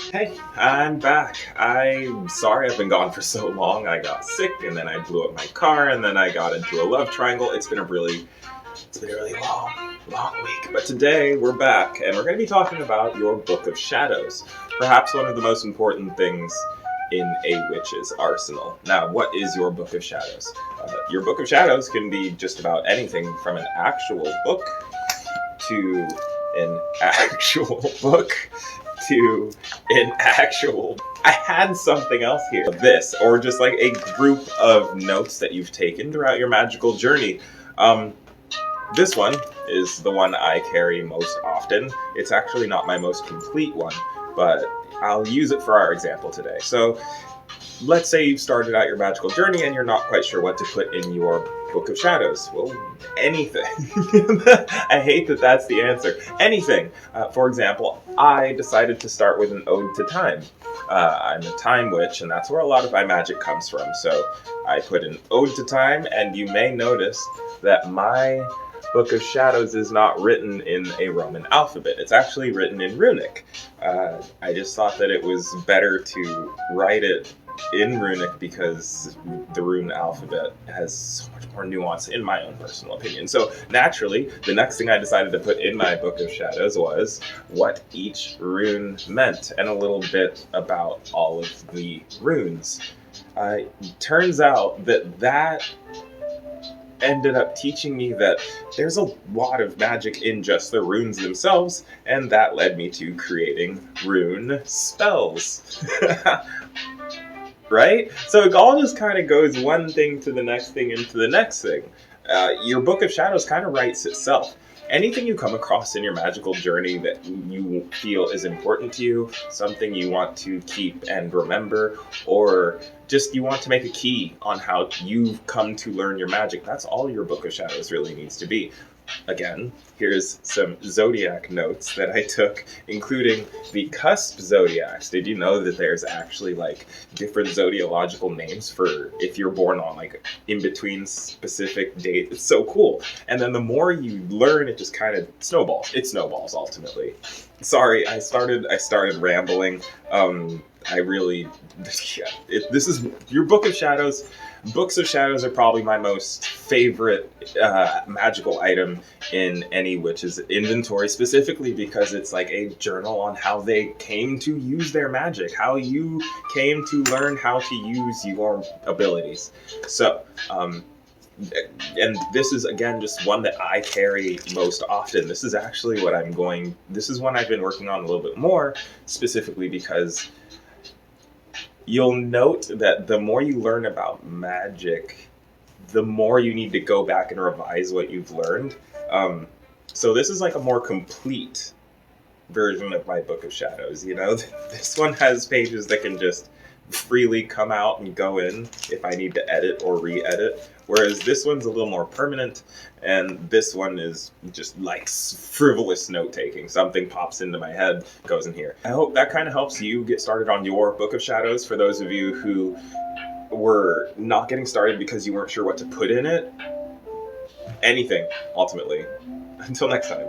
Hey, I'm back. I'm sorry I've been gone for so long. I got sick and then I blew up my car and then I got into a love triangle. It's been a really long week. But today we're back and we're going to be talking about your Book of Shadows. Perhaps one of the most important things in a witch's arsenal. Now, what is your Book of Shadows? Your Book of Shadows can be just about anything from an actual book to an actual book to an actual... I had something else here. This, or just like a group of notes that you've taken throughout your magical journey. This one is the one I carry most often. It's actually not my most complete one, but I'll use it for our example today. So, let's say you've started out your magical journey and you're not quite sure what to put in your Book of Shadows. Well, anything. I hate that that's the answer. Anything. For example, I decided to start with an ode to time. I'm a time witch, and that's where a lot of my magic comes from. So I put an ode to time, and you may notice that my Book of Shadows is not written in a Roman alphabet. It's actually written in runic. I just thought that it was better to write it in runic because the rune alphabet has so much more nuance, in my own personal opinion. So naturally, the next thing I decided to put in my Book of Shadows was what each rune meant and a little bit about all of the runes. Turns out that ended up teaching me that there's a lot of magic in just the runes themselves, and that led me to creating rune spells. Right? So it all just kind of goes one thing to the next thing into the next thing. Your Book of Shadows kind of writes itself. Anything you come across in your magical journey that you feel is important to you, something you want to keep and remember, or just you want to make a key on how you've come to learn your magic, that's all your Book of Shadows really needs to be. Again, here's some zodiac notes that I took, including the cusp zodiacs. Did you know that there's actually like different zodiological names for if you're born on like in between specific dates? It's so cool. And then the more you learn, it just kind of snowballs. It snowballs ultimately. Sorry, I started rambling. I really, this is your Book of Shadows. Books of Shadows are probably my most favorite magical item in any witch's inventory, specifically because it's like a journal on how they came to use their magic, how you came to learn how to use your abilities. So, and this is again just one that I carry most often. This is actually this is one I've been working on a little bit more, specifically because you'll note that the more you learn about magic, the more you need to go back and revise what you've learned. So this is like a more complete version of my Book of Shadows, you know? This one has pages that can just freely come out and go in if I need to edit or re-edit, whereas this one's a little more permanent, and this one is just like frivolous note-taking. Something pops into my head, goes in here. I hope that kind of helps you get started on your Book of Shadows, for those of you who were not getting started because you weren't sure what to put in it. Anything, ultimately. Until next time.